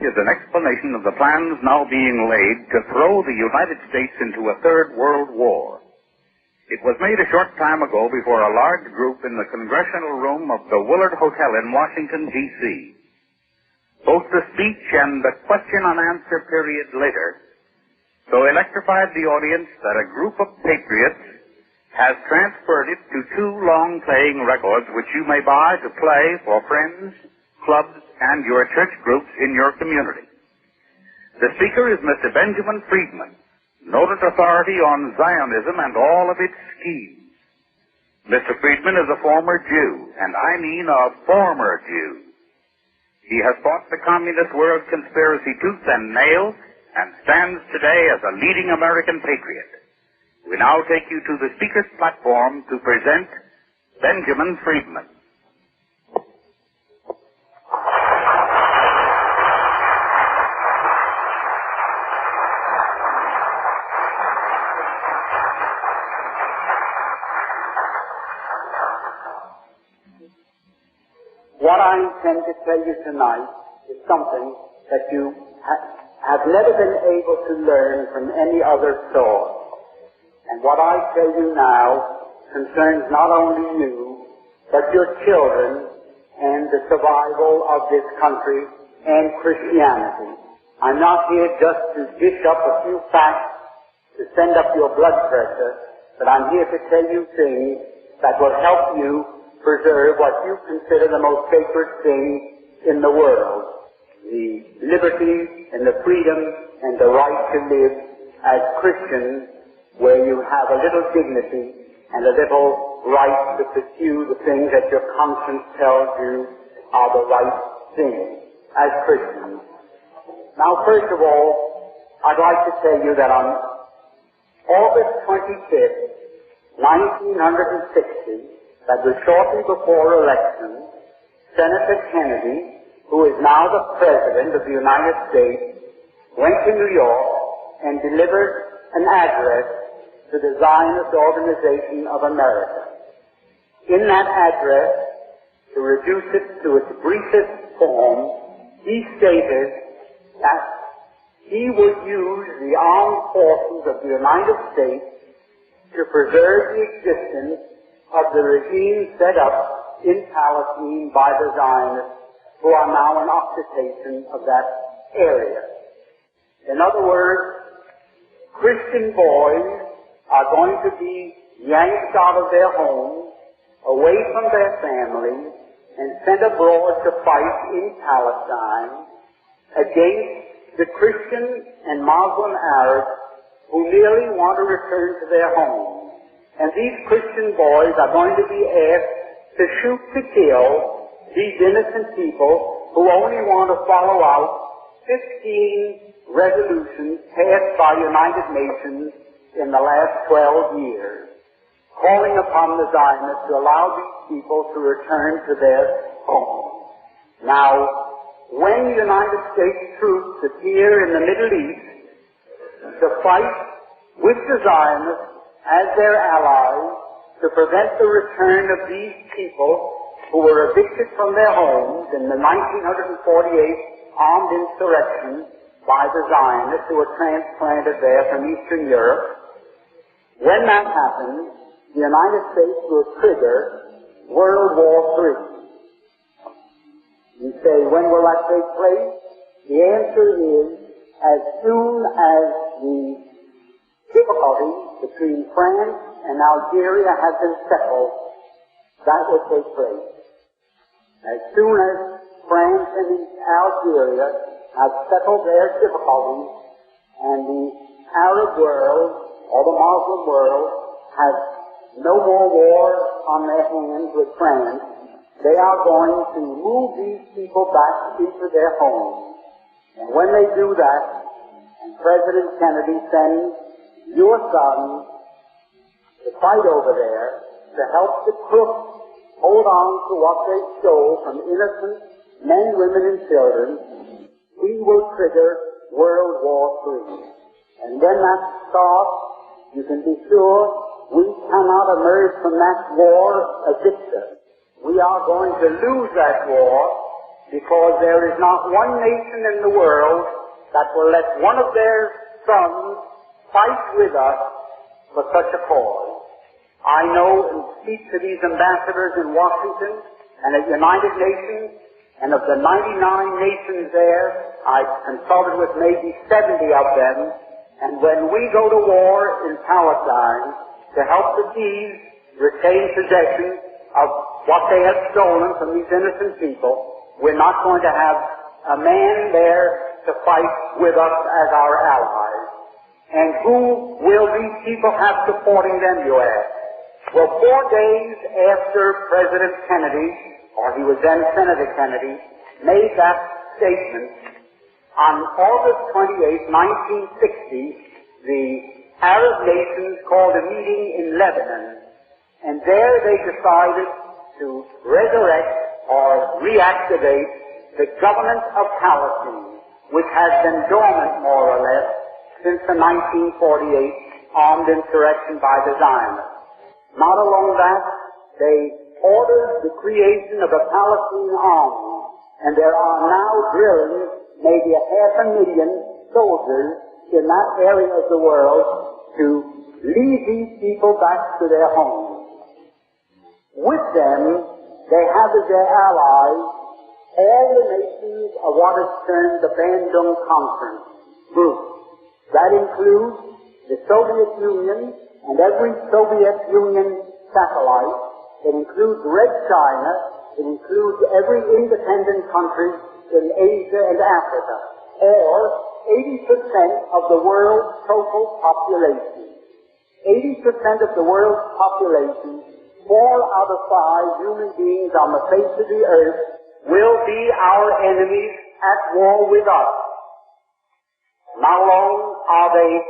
is an explanation of the plans now being laid to throw the United States into a third world war. It was made a short time ago before a large group in the congressional room of the Willard Hotel in Washington, D.C. Both the speech and the question and answer period later so electrified the audience that a group of patriots has transferred it to two long-playing records which you may buy to play for friends, clubs, and your church groups in your community. The speaker is Mr. Benjamin Freedman, noted authority on Zionism and all of its schemes. Mr. Freedman is a former Jew, and I mean a former Jew. He has fought the communist world conspiracy tooth and nail and stands today as a leading American patriot. We now take you to the speaker's platform to present Benjamin Freedman. What I intend to tell you tonight is something that you have never been able to learn from any other source. And what I tell you now concerns not only you, but your children and the survival of this country and Christianity. I'm not here just to dish up a few facts to send up your blood pressure, but I'm here to tell you things that will help you preserve what you consider the most sacred thing in the world, the liberty and the freedom and the right to live as Christians, where you have a little dignity and a little right to pursue the things that your conscience tells you are the right things as Christians. Now, first of all, I'd like to tell you that on August 25th, 1960, that was shortly before election, Senator Kennedy, who is now the President of the United States, went to New York and delivered an address to the Zionist Organization of America. In that address, to reduce it to its briefest form, he stated that he would use the armed forces of the United States to preserve the existence of the regime set up in Palestine by the Zionists, who are now in occupation of that area. In other words, Christian boys are going to be yanked out of their homes, away from their families, and sent abroad to fight in Palestine against the Christian and Muslim Arabs who merely want to return to their homes. And these Christian boys are going to be asked to shoot to kill these innocent people who only want to follow out 15 resolutions passed by United Nations in the last 12 years, calling upon the Zionists to allow these people to return to their homes. Now, when United States troops appear in the Middle East to fight with the Zionists as their allies to prevent the return of these people who were evicted from their homes in the 1948 armed insurrection by the Zionists who were transplanted there from Eastern Europe. When that happens, the United States will trigger World War III. You say, when will that take place? The answer is, as soon as the difficulties between France and Algeria have been settled, that will take place. As soon as France and Algeria have settled their difficulties and the Arab world or the Muslim world has no more war on their hands with France, they are going to move these people back into their homes. And when they do that, and President Kennedy sends your sons to fight over there to help the crooks hold on to what they stole from innocent men, women, and children, we will trigger World War III. And when that starts, you can be sure we cannot emerge from that war a victor. We are going to lose that war, because there is not one nation in the world that will let one of their sons fight with us for such a cause. I know and speak to these ambassadors in Washington and at United Nations, and of the 99 nations there, I've consulted with maybe 70 of them, and when we go to war in Palestine to help the thieves retain possession of what they have stolen from these innocent people, we're not going to have a man there to fight with us as our allies. And who will these people have supporting them, you ask? Well, 4 days after President Kennedy, or he was then Senator Kennedy, made that statement, on August 28, 1960, the Arab nations called a meeting in Lebanon, and there they decided to resurrect or reactivate the government of Palestine, which has been dormant, more or less, since the 1948 armed insurrection by the Zionists. Not alone that, they ordered the creation of a Palestinian army, and there are now drilling maybe 500,000 soldiers in that area of the world to lead these people back to their homes. With them, they have as their allies all the nations of what is termed the Bandung Conference group. That includes the Soviet Union and every Soviet Union satellite. It includes Red China. It includes every independent country in Asia and Africa, or 80% of the world's total population. 80% of the world's population, 4 out of 5 human beings on the face of the earth, will be our enemies at war with us. Not alone are they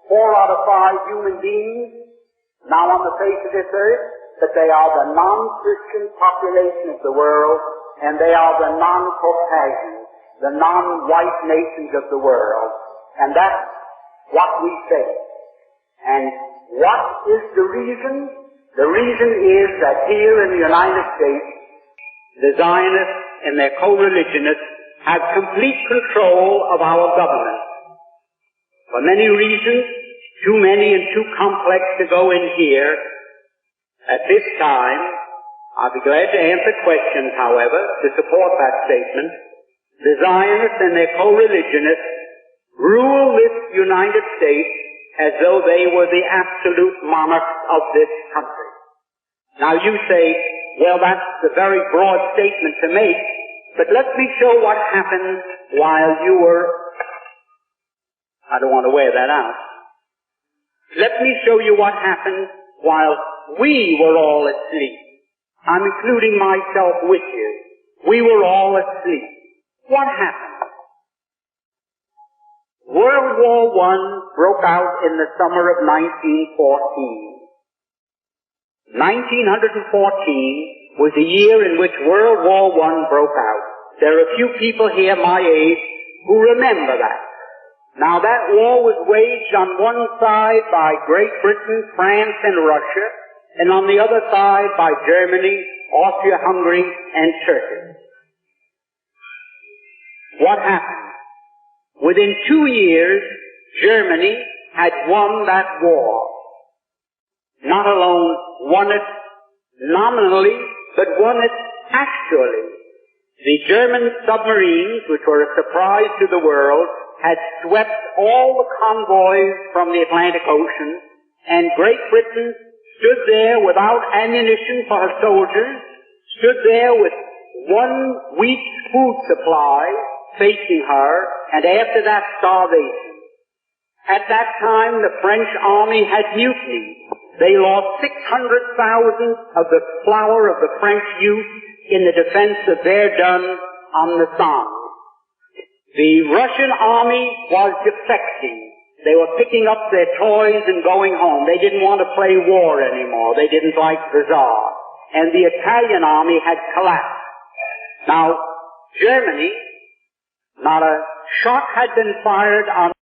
4 out of 5 human beings now on the face of this earth, but they are the non-Christian population of the world, and they are the non-Caucasian, the non-white nations of the world. And that's what we say. And what is the reason? The reason is that here in the United States, the Zionists and their co-religionists have complete control of our government. For many reasons, too many and too complex to go in here. At this time, I'll be glad to answer questions, however, to support that statement. The Zionists and their co-religionists rule this United States as though they were the absolute monarchs of this country. Now you say, well, that's a very broad statement to make, but let me show what happened while you were... I don't want to wear that out. Let me show you what happened while we were all asleep. I'm including myself with you. We were all asleep. What happened? World War I broke out in the summer of 1914. 1914 was the year in which World War I broke out. There are a few people here my age who remember that. Now that war was waged on one side by Great Britain, France, and Russia, and on the other side by Germany, Austria-Hungary, and Turkey. What happened? Within 2 years, Germany had won that war. Not alone won it nominally, but won it actually. The German submarines, which were a surprise to the world, had swept all the convoys from the Atlantic Ocean, and Great Britain stood there without ammunition for her soldiers, stood there with 1 week's food supply facing her, and after that, starvation. At that time, the French army had mutinied. They lost 600,000 of the flower of the French youth in the defense of Verdun on the Somme. The Russian army was defecting. They were picking up their toys and going home. They didn't want to play war anymore. They didn't like the Tsar. And the Italian army had collapsed. Now, Germany, not a shot had been fired on